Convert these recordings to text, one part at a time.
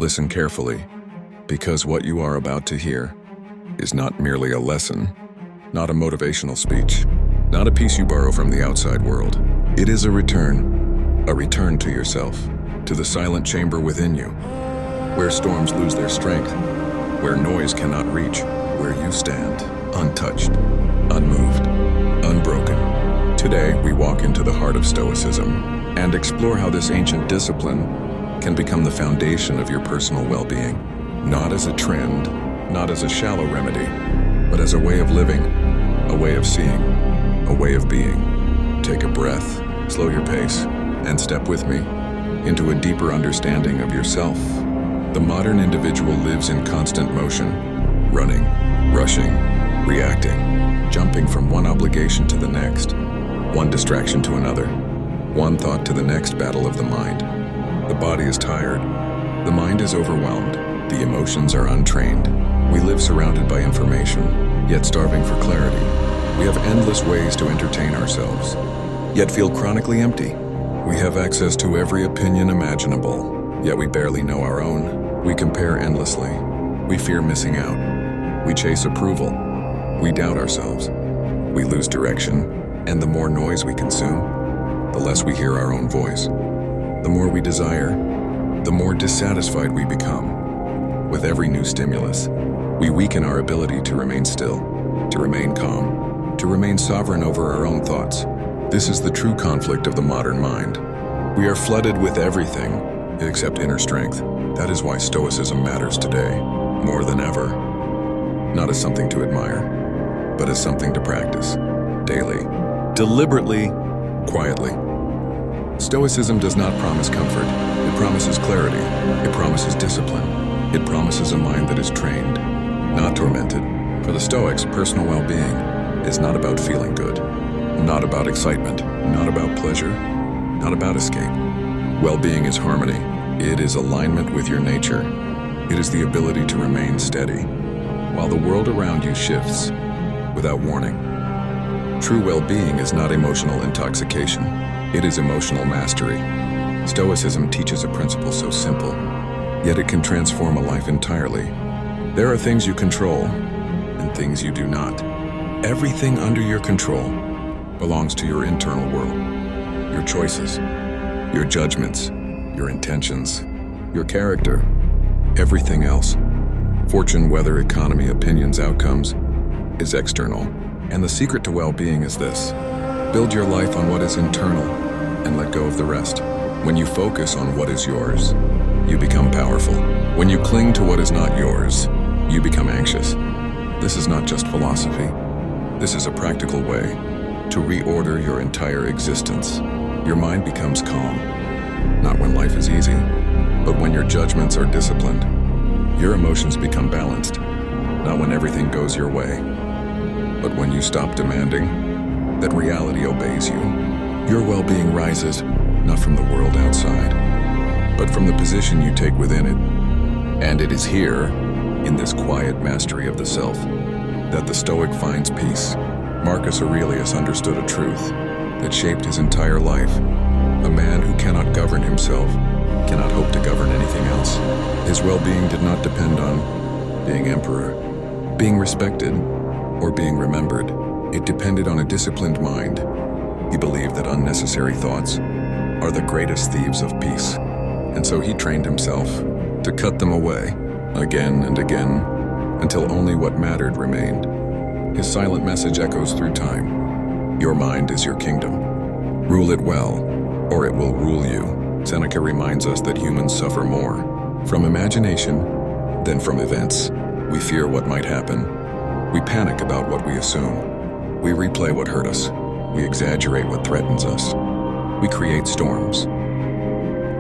Listen carefully, because what you are about to hear is not merely a lesson, not a motivational speech, not a piece you borrow from the outside world. It is a return to yourself, to the silent chamber within you, where storms lose their strength, where noise cannot reach, where you stand, untouched, unmoved, unbroken. Today, we walk into the heart of Stoicism and explore how this ancient discipline can become the foundation of your personal well-being, not as a trend, not as a shallow remedy, but as a way of living, a way of seeing, a way of being. Take a breath, slow your pace, and step with me into a deeper understanding of yourself. The modern individual lives in constant motion, running, rushing, reacting, jumping from one obligation to the next, one distraction to another, one thought to the next battle of the mind. The body is tired, the mind is overwhelmed, the emotions are untrained. We live surrounded by information, yet starving for clarity. We have endless ways to entertain ourselves, yet feel chronically empty. We have access to every opinion imaginable, yet we barely know our own. We compare endlessly. We fear missing out. We chase approval. We doubt ourselves. We lose direction, and the more noise we consume, the less we hear our own voice. The more we desire, the more dissatisfied we become. With every new stimulus, we weaken our ability to remain still, to remain calm, to remain sovereign over our own thoughts. This is the true conflict of the modern mind. We are flooded with everything except inner strength. That is why Stoicism matters today, more than ever. Not as something to admire, but as something to practice, daily, deliberately, quietly. Stoicism does not promise comfort. It promises clarity. It promises discipline. It promises a mind that is trained, not tormented. For the Stoics, personal well-being is not about feeling good, not about excitement, not about pleasure, not about escape. Well-being is harmony. It is alignment with your nature. It is the ability to remain steady, while the world around you shifts without warning. True well-being is not emotional intoxication. It is emotional mastery. Stoicism teaches a principle so simple, yet it can transform a life entirely. There are things you control and things you do not. Everything under your control belongs to your internal world. Your choices, your judgments, your intentions, your character, everything else. Fortune, weather, economy, opinions, outcomes is external. And the secret to well-being is this: build your life on what is internal and let go of the rest. When you focus on what is yours, you become powerful. When you cling to what is not yours, you become anxious. This is not just philosophy. This is a practical way to reorder your entire existence. Your mind becomes calm, not when life is easy, but when your judgments are disciplined. Your emotions become balanced, not when everything goes your way, but when you stop demanding that reality obeys you. Your well-being rises not from the world outside, but from the position you take within it. And it is here, in this quiet mastery of the self, that the Stoic finds peace. Marcus Aurelius understood a truth that shaped his entire life. A man who cannot govern himself cannot hope to govern anything else. His well-being did not depend on being emperor, being respected, or being remembered. It depended on a disciplined mind. He believed that unnecessary thoughts are the greatest thieves of peace, and so he trained himself to cut them away again and again until only what mattered remained. His silent message echoes through time. Your mind is your kingdom. Rule it well, or it will rule you. Seneca reminds us that humans suffer more from imagination than from events. We fear what might happen. We panic about what we assume. We replay what hurt us. We exaggerate what threatens us. We create storms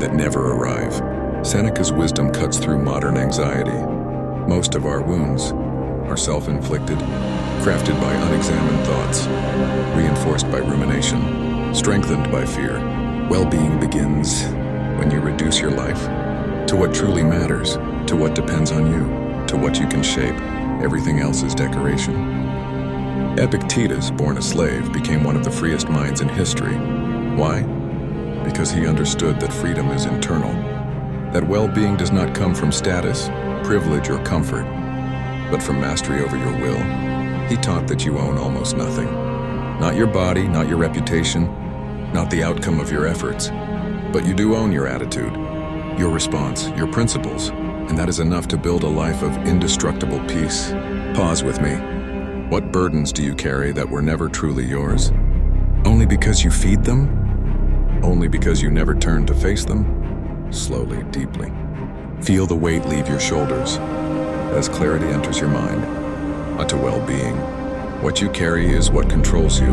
that never arrive. Seneca's wisdom cuts through modern anxiety. Most of our wounds are self-inflicted, crafted by unexamined thoughts, reinforced by rumination, strengthened by fear. Well-being begins when you reduce your life to what truly matters, to what depends on you, to what you can shape. Everything else is decoration. Epictetus, born a slave, became one of the freest minds in history. Why? Because he understood that freedom is internal. that well-being does not come from status, privilege, or comfort, but from mastery over your will. He taught that you own almost nothing. Not your body, not your reputation, not the outcome of your efforts, but you do own your attitude, your response, your principles, and that is enough to build a life of indestructible peace. Pause with me. What burdens do you carry that were never truly yours? Only because you feed them? Only because you never turn to face them? Slowly, deeply. Feel the weight leave your shoulders as clarity enters your mind. To well-being. What you carry is what controls you.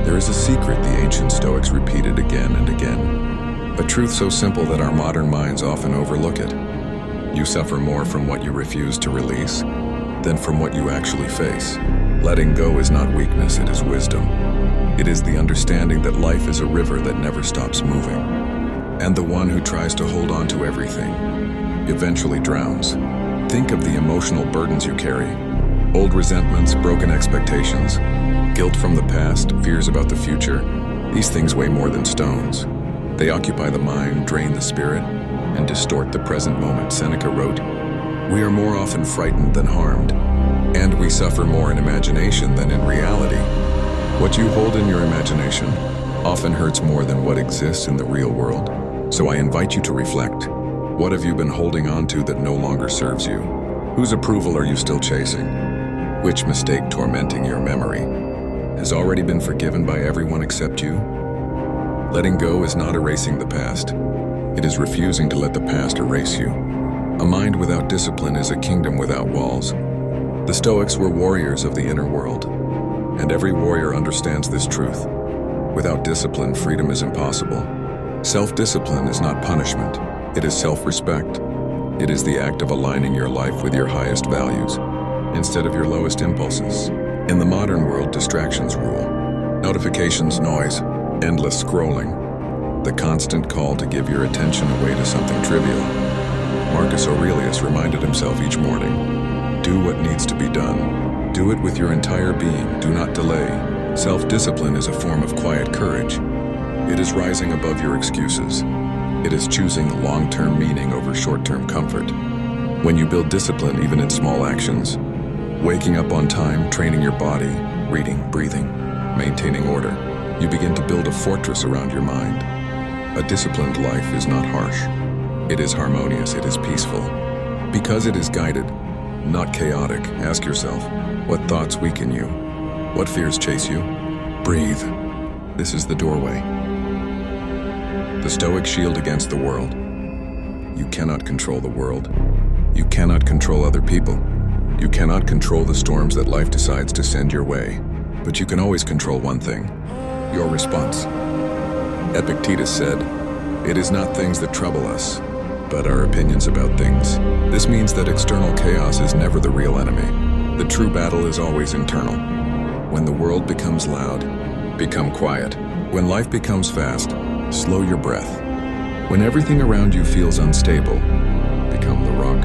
There is a secret the ancient Stoics repeated again and again, a truth so simple that our modern minds often overlook it. You suffer more from what you refuse to release than from what you actually face. Letting go is not weakness, it is wisdom. It is the understanding that life is a river that never stops moving, and the one who tries to hold on to everything eventually drowns. Think of the emotional burdens you carry. Old resentments, broken expectations, guilt from the past, fears about the future. These things weigh more than stones. They occupy the mind, drain the spirit, and distort the present moment. Seneca wrote, "We are more often frightened than harmed, and we suffer more in imagination than in reality." What you hold in your imagination often hurts more than what exists in the real world. So I invite you to reflect. What have you been holding on to that no longer serves you? Whose approval are you still chasing? Which mistake tormenting your memory has already been forgiven by everyone except you? Letting go is not erasing the past. It is refusing to let the past erase you. A mind without discipline is a kingdom without walls. The Stoics were warriors of the inner world, and every warrior understands this truth. Without discipline, freedom is impossible. Self-discipline is not punishment. It is self-respect. It is the act of aligning your life with your highest values instead of your lowest impulses. In the modern world, distractions rule. Notifications, noise, endless scrolling, the constant call to give your attention away to something trivial. Marcus Aurelius reminded himself each morning, do what needs to be done. Do it with your entire being. Do not delay. Self-discipline is a form of quiet courage. It is rising above your excuses. It is choosing long-term meaning over short-term comfort. When you build discipline, even in small actions, waking up on time, training your body, reading, breathing, maintaining order, you begin to build a fortress around your mind. A disciplined life is not harsh. It is harmonious, it is peaceful. Because it is guided, not chaotic, ask yourself, what thoughts weaken you? What fears chase you? Breathe. This is the doorway. The Stoic shield against the world. You cannot control the world. You cannot control other people. You cannot control the storms that life decides to send your way. But you can always control one thing, your response. Epictetus said, "It is not things that trouble us, but our opinions about things." This means that external chaos is never the real enemy. The true battle is always internal. When the world becomes loud, become quiet. When life becomes fast, slow your breath. When everything around you feels unstable, become the rock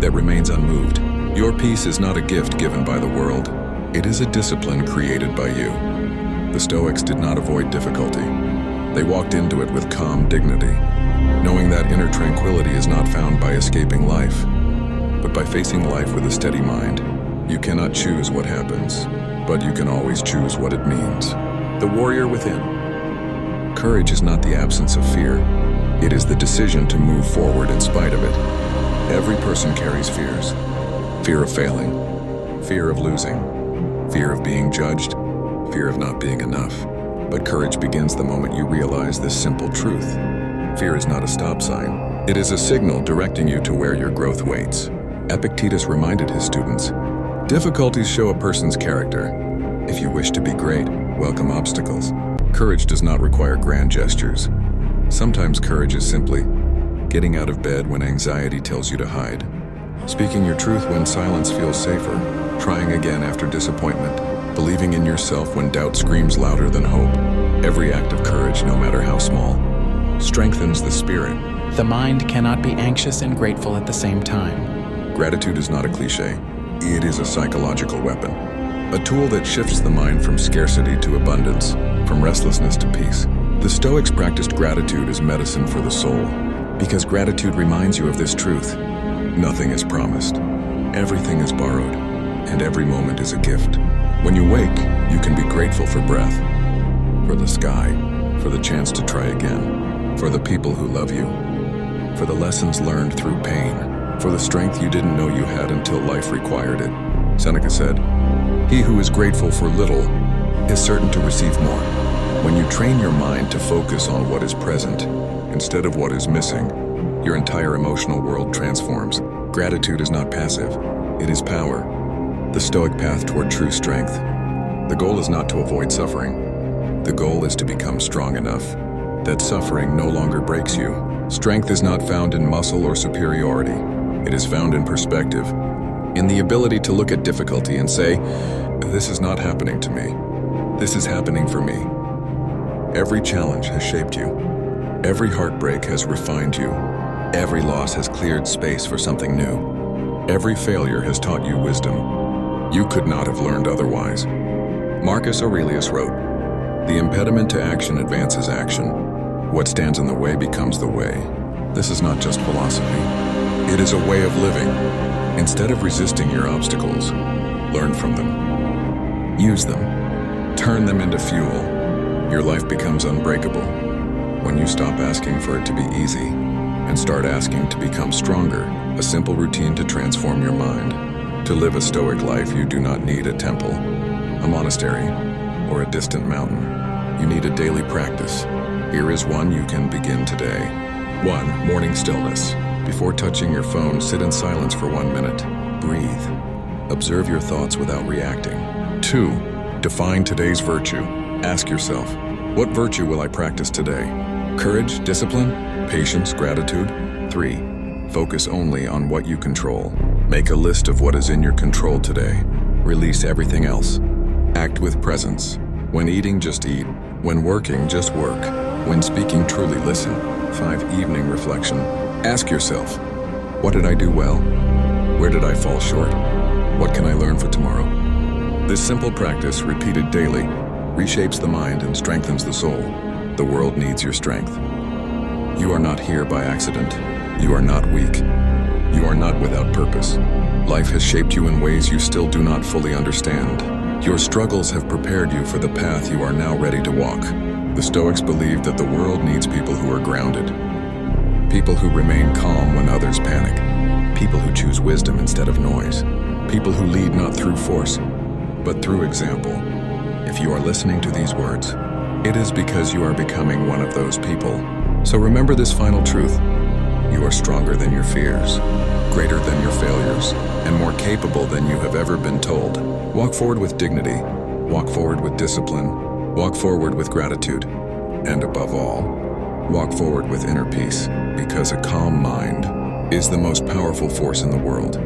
that remains unmoved. Your peace is not a gift given by the world. It is a discipline created by you. The Stoics did not avoid difficulty. They walked into it with calm dignity, knowing that inner tranquility is not found by escaping life, but by facing life with a steady mind. You cannot choose what happens, but you can always choose what it means. The warrior within. Courage is not the absence of fear. It is the decision to move forward in spite of it. Every person carries fears. Fear of failing, fear of losing, fear of being judged, fear of not being enough. But courage begins the moment you realize this simple truth. Fear is not a stop sign. It is a signal directing you to where your growth waits. Epictetus reminded his students, difficulties show a person's character. If you wish to be great, welcome obstacles. Courage does not require grand gestures. Sometimes courage is simply getting out of bed when anxiety tells you to hide, speaking your truth when silence feels safer, trying again after disappointment, believing in yourself when doubt screams louder than hope. Every act of courage, no matter how small, strengthens the spirit. The mind cannot be anxious and grateful at the same time. Gratitude is not a cliche. It is a psychological weapon. A tool that shifts the mind from scarcity to abundance, from restlessness to peace. The Stoics practiced gratitude as medicine for the soul. Because gratitude reminds you of this truth. Nothing is promised. Everything is borrowed, and every moment is a gift. When you wake, you can be grateful for breath, for the sky, for the chance to try again, for the people who love you, for the lessons learned through pain, for the strength you didn't know you had until life required it. Seneca said, "He who is grateful for little is certain to receive more." When you train your mind to focus on what is present instead of what is missing, your entire emotional world transforms. Gratitude is not passive, it is power, the Stoic path toward true strength. The goal is not to avoid suffering. The goal is to become strong enough that suffering no longer breaks you. Strength is not found in muscle or superiority. It is found in perspective, in the ability to look at difficulty and say, "This is not happening to me. This is happening for me." Every challenge has shaped you. Every heartbreak has refined you. Every loss has cleared space for something new. Every failure has taught you wisdom you could not have learned otherwise. Marcus Aurelius wrote, "The impediment to action advances action. What stands in the way becomes the way." This is not just philosophy. It is a way of living. Instead of resisting your obstacles, learn from them. Use them. Turn them into fuel. Your life becomes unbreakable when you stop asking for it to be easy and start asking to become stronger. A simple routine to transform your mind. To live a Stoic life, you do not need a temple, a monastery, or a distant mountain. You need a daily practice. Here is one you can begin today. 1. Morning stillness. Before touching your phone, sit in silence for 1 minute. Breathe. Observe your thoughts without reacting. 2. Define today's virtue. Ask yourself, what virtue will I practice today? Courage, discipline, patience, gratitude? 3. Focus only on what you control. Make a list of what is in your control today. Release everything else. Act with presence. When eating, just eat. When working, just work. When speaking, truly listen. 5. Evening reflection. Ask yourself, what did I do well? Where did I fall short? What can I learn for tomorrow? This simple practice, repeated daily, reshapes the mind and strengthens the soul. The world needs your strength. You are not here by accident. You are not weak. You are not without purpose. Life has shaped you in ways you still do not fully understand. Your struggles have prepared you for the path you are now ready to walk. The Stoics believed that the world needs people who are grounded. People who remain calm when others panic. People who choose wisdom instead of noise. People who lead not through force, but through example. If you are listening to these words, it is because you are becoming one of those people. So remember this final truth. You are stronger than your fears, greater than your failures, and more capable than you have ever been told. Walk forward with dignity. Walk forward with discipline. Walk forward with gratitude. And above all, walk forward with inner peace, because a calm mind is the most powerful force in the world.